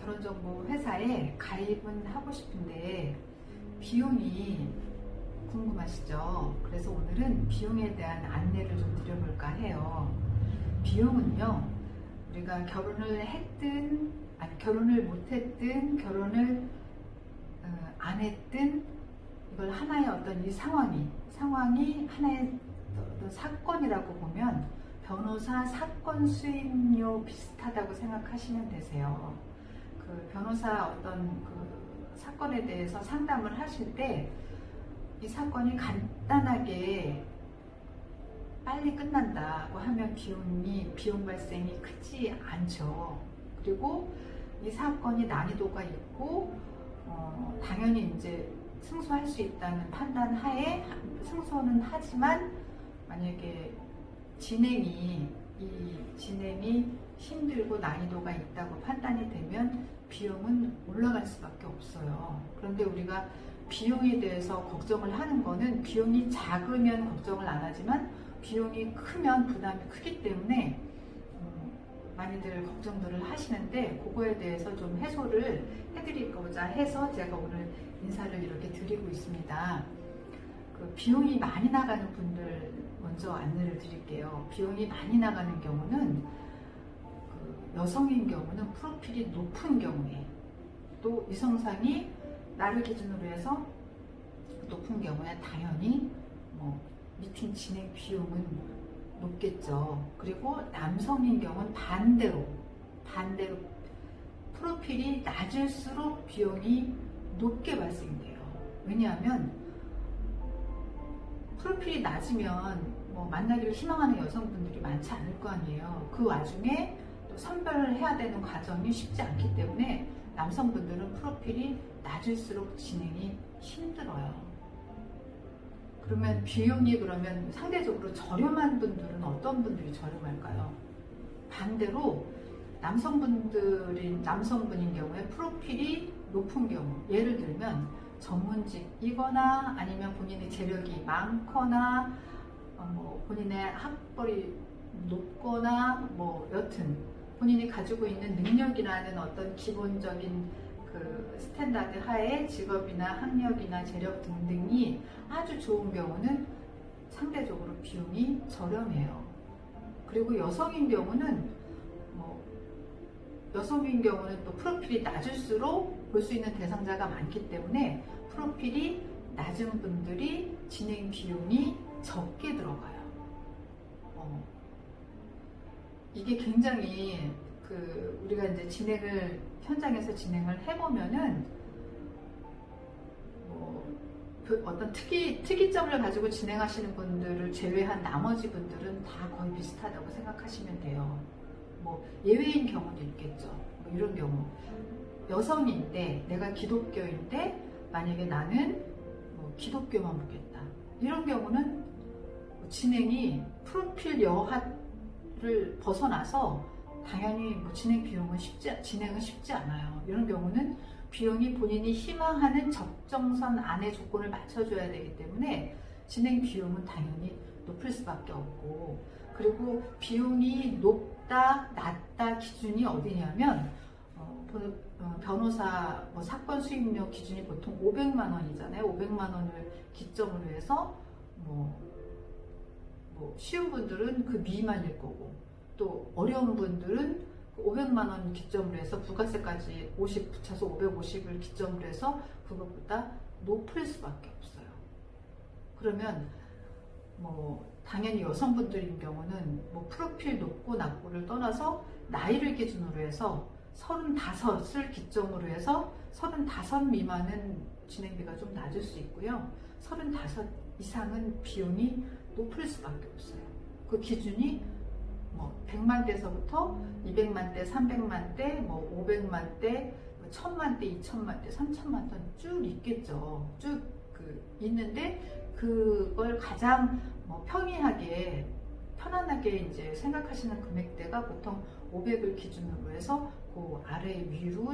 결혼정보 회사에 가입은 하고 싶은데 비용이 궁금하시죠? 그래서 오늘은 비용에 대한 안내를 좀 드려볼까 해요. 비용은요, 우리가 결혼을 했든 아니 결혼을 못했든 결혼을 안 했든 이걸 하나의 어떤 이 상황이 하나의 어떤 사건이라고 보면 변호사 사건 수임료 비슷하다고 생각하시면 되세요. 그 변호사 어떤 그 사건에 대해서 상담을 하실 때 이 사건이 간단하게 빨리 끝난다고 하면 비용 발생이 크지 않죠. 그리고 이 사건이 난이도가 있고 당연히 이제 승소할 수 있다는 판단 하에 승소는 하지만 만약에 진행이 힘들고 난이도가 있다고 판단이 되면 비용은 올라갈 수밖에 없어요. 그런데 우리가 비용에 대해서 걱정을 하는 거는 비용이 작으면 걱정을 안 하지만 비용이 크면 부담이 크기 때문에 많이들 걱정들을 하시는데 그거에 대해서 좀 해소를 해드리고자 해서 제가 오늘 인사를 이렇게 드리고 있습니다. 그 비용이 많이 나가는 분들 먼저 안내를 드릴게요. 비용이 많이 나가는 경우는 그 여성인 경우는 프로필이 높은 경우에 또 이성상이 나를 기준으로 해서 높은 경우에 당연히 미팅 진행 비용은 높겠죠. 그리고 남성인 경우는 반대로 프로필이 낮을수록 비용이 높게 발생돼요. 왜냐하면 프로필이 낮으면 만나기를 희망하는 여성분들이 많지 않을 거 아니에요. 그 와중에 또 선별을 해야 되는 과정이 쉽지 않기 때문에 남성분들은 프로필이 낮을수록 진행이 힘들어요. 그러면 비용이 그러면 상대적으로 저렴한 분들은 어떤 분들이 저렴할까요? 반대로 남성분인 경우에 프로필이 높은 경우, 예를 들면 전문직이거나 아니면 본인의 재력이 많거나 본인의 학벌이 높거나 여튼 본인이 가지고 있는 능력이라는 어떤 기본적인 그 스탠다드 하에 직업이나 학력이나 재력 등등이 아주 좋은 경우는 상대적으로 비용이 저렴해요. 그리고 여성인 경우는 또 프로필이 낮을수록 볼 수 있는 대상자가 많기 때문에 프로필이 낮은 분들이 진행 비용이 적게 들어가요. 이게 굉장히 우리가 이제 현장에서 진행을 해보면은 어떤 특이점을 가지고 진행하시는 분들을 제외한 나머지 분들은 다 거의 비슷하다고 생각하시면 돼요. 예외인 경우도 있겠죠. 이런 경우 여성인데 내가 기독교인데 만약에 나는 기독교만 보겠다. 이런 경우는 진행이 프로필 여하를 벗어나서 당연히 진행 비용은 진행은 쉽지 않아요. 이런 경우는 비용이 본인이 희망하는 적정선 안에 조건을 맞춰줘야 되기 때문에 진행 비용은 당연히 높을 수밖에 없고, 그리고 비용이 높다 낮다 기준이 어디냐면 변호사 사건 수임료 기준이 보통 500만 원이잖아요. 500만 원을 기점으로 해서 쉬운 분들은 그 미만일 거고, 또 어려운 분들은 500만 원 기점으로 해서 부가세까지 50 붙여서 550을 기점으로 해서 그것보다 높을 수밖에 없어요. 그러면 당연히 여성분들인 경우는 프로필 높고 낮고를 떠나서 나이를 기준으로 해서 35을 기점으로 해서 35 미만은 진행비가 좀 낮을 수 있고요. 35 이상은 비용이 높을 수밖에 없어요. 그 기준이 100만 대서부터 200만 대, 300만 대, 500만 대, 1000만 대, 2000만 대, 3000만 대 쭉 있겠죠. 쭉 있는데 그걸 가장 편안하게 이제 생각하시는 금액대가 보통 500을 기준으로 해서 그 아래 위로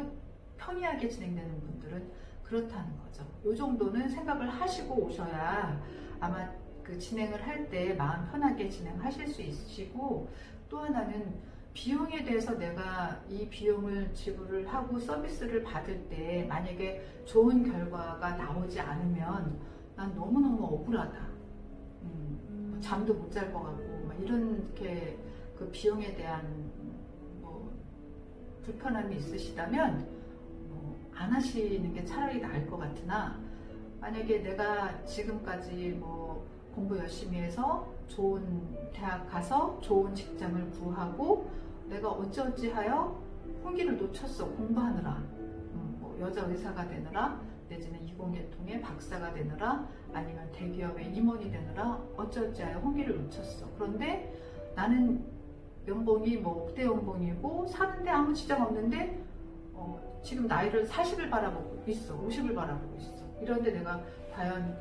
편리하게 진행되는 분들은 그렇다는 거죠. 이 정도는 생각을 하시고 오셔야 아마 그 진행을 할 때 마음 편하게 진행하실 수 있으시고, 또 하나는 비용에 대해서 내가 이 비용을 지불을 하고 서비스를 받을 때 만약에 좋은 결과가 나오지 않으면 난 너무너무 억울하다. 잠도 못 잘 것 같고 막 이렇게 그 비용에 대한 뭐 불편함이 있으시다면 안 하시는 게 차라리 나을 것 같으나, 만약에 내가 지금까지 뭐 공부 열심히 해서 좋은 대학 가서 좋은 직장을 구하고 내가 어찌어찌 하여 홍기를 놓쳤어. 공부하느라. 뭐 여자 의사가 되느라, 내지는 이공계통의 박사가 되느라, 아니면 대기업의 임원이 되느라 어찌어찌 하여 홍기를 놓쳤어. 그런데 나는 연봉이 뭐 억대 연봉이고 사는데 아무 지장 없는데 지금 나이를 40을 바라보고 있어. 50을 바라보고 있어. 이런데 내가 과연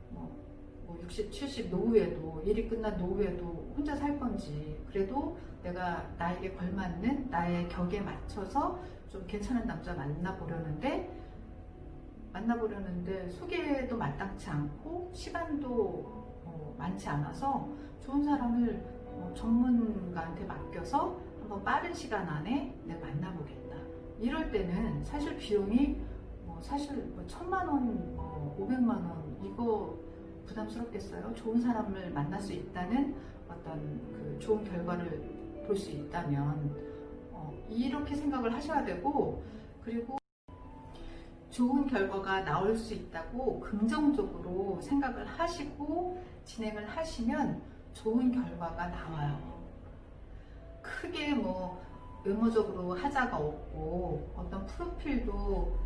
뭐 60, 70 노후에도, 일이 끝난 노후에도 혼자 살 건지, 그래도 내가 나에게 걸맞는 나의 격에 맞춰서 좀 괜찮은 남자 만나보려는데 소개도 마땅치 않고 시간도 많지 않아서 좋은 사람을 전문가한테 맡겨서 한번 빠른 시간 안에 내가 만나보겠다. 이럴 때는 사실 비용이 사실 1,000만 원, 500만 원 이거 부담스럽겠어요? 좋은 사람을 만날 수 있다는 어떤 그 좋은 결과를 볼 수 있다면 이렇게 생각을 하셔야 되고, 그리고 좋은 결과가 나올 수 있다고 긍정적으로 생각을 하시고 진행을 하시면 좋은 결과가 나와요. 크게 외모적으로 하자가 없고 어떤 프로필도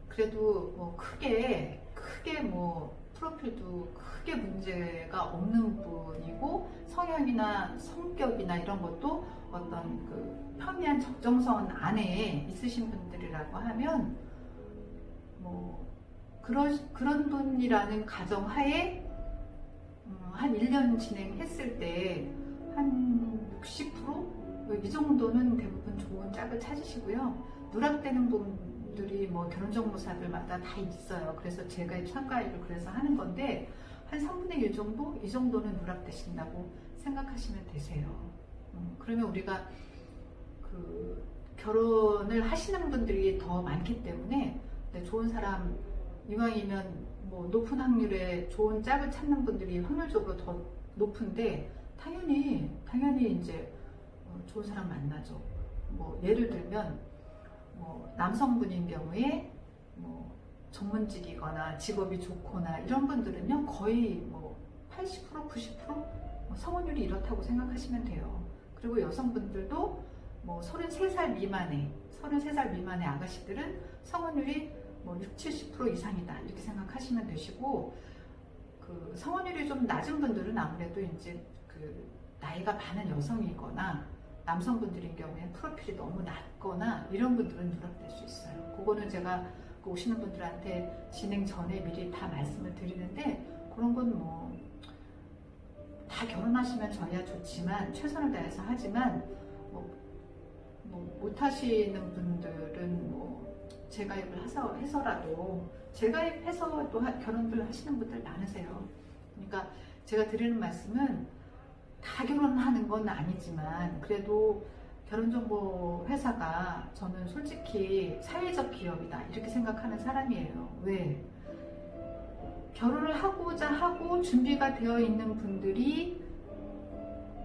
그래도 크게 프로필도 크게 문제가 없는 분이고, 성향이나 성격이나 이런 것도 어떤 그 편미한 적정선 안에 있으신 분들이라고 하면 그런 분이라는 가정하에 한 1년 진행했을 때 한 60%? 이 정도는 대부분 좋은 짝을 찾으시고요. 누락되는 분들이 결혼정보사들마다 다 있어요. 그래서 제가 참가일을 그래서 하는 건데 한 3분의 1 정도? 이 정도는 누락되신다고 생각하시면 되세요. 그러면 우리가 그 결혼을 하시는 분들이 더 많기 때문에 좋은 사람, 이왕이면 높은 확률의 좋은 짝을 찾는 분들이 확률적으로 더 높은데 당연히 이제 좋은 사람 만나죠. 예를 들면 남성분인 경우에 전문직이거나 직업이 좋거나 이런 분들은요 거의 80%, 90% 성혼율이 이렇다고 생각하시면 돼요. 그리고 여성분들도 33살 미만의 아가씨들은 성혼율이 60, 70% 이상이다 이렇게 생각하시면 되시고, 그 성혼율이 좀 낮은 분들은 아무래도 이제 그 나이가 많은 여성이거나 남성분들인 경우에 프로필이 너무 낮거나 이런 분들은 누락될 수 있어요. 그거는 제가 오시는 분들한테 진행 전에 미리 다 말씀을 드리는데, 그런 건 다 결혼하시면 저야 좋지만 최선을 다해서 하지만 못 하시는 분들은 재가입을 해서라도 재가입해서 또 결혼을 하시는 분들 많으세요. 그러니까 제가 드리는 말씀은 다 결혼하는 건 아니지만 그래도 결혼정보 회사가 저는 솔직히 사회적 기업이다 이렇게 생각하는 사람이에요. 왜? 결혼을 하고자 하고 준비가 되어 있는 분들이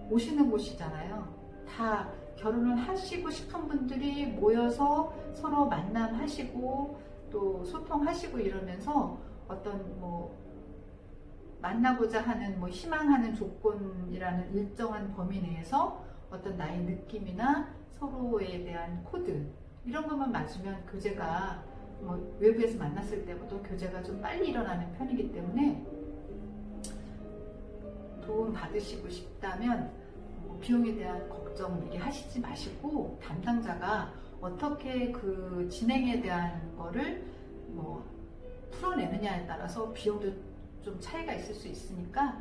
오시는 곳이잖아요. 다 결혼을 하시고 싶은 분들이 모여서 서로 만남하시고 또 소통하시고 이러면서 어떤 만나고자 하는 희망하는 조건이라는 일정한 범위 내에서 어떤 나의 느낌이나 서로에 대한 코드 이런 것만 맞으면 교제가 외부에서 만났을 때보다 교제가 좀 빨리 일어나는 편이기 때문에 도움 받으시고 싶다면 비용에 대한 걱정 미리 하시지 마시고 담당자가 어떻게 그 진행에 대한 거를 풀어내느냐에 따라서 비용도 좀 차이가 있을 수 있으니까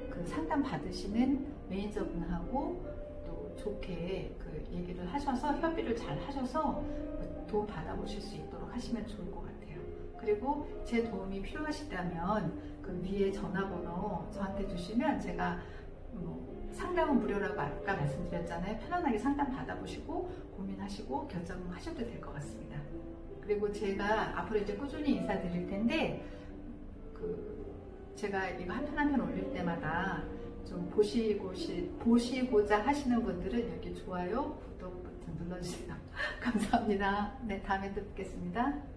그 상담 받으시는 매니저분하고 또 좋게 그 얘기를 하셔서 협의를 잘 하셔서 도움 받아보실 수 있도록 하시면 좋을 것 같아요. 그리고 제 도움이 필요하시다면 그 위에 전화번호 저한테 주시면 제가 상담은 무료라고 아까 말씀드렸잖아요. 편안하게 상담 받아보시고 고민하시고 결정하셔도 될 것 같습니다. 그리고 제가 앞으로 이제 꾸준히 인사드릴 텐데 제가 이거 한 편 한 편 올릴 때마다 좀 보시고자 하시는 분들은 여기 좋아요, 구독 버튼 눌러주세요. 감사합니다. 네, 다음에 또 뵙겠습니다.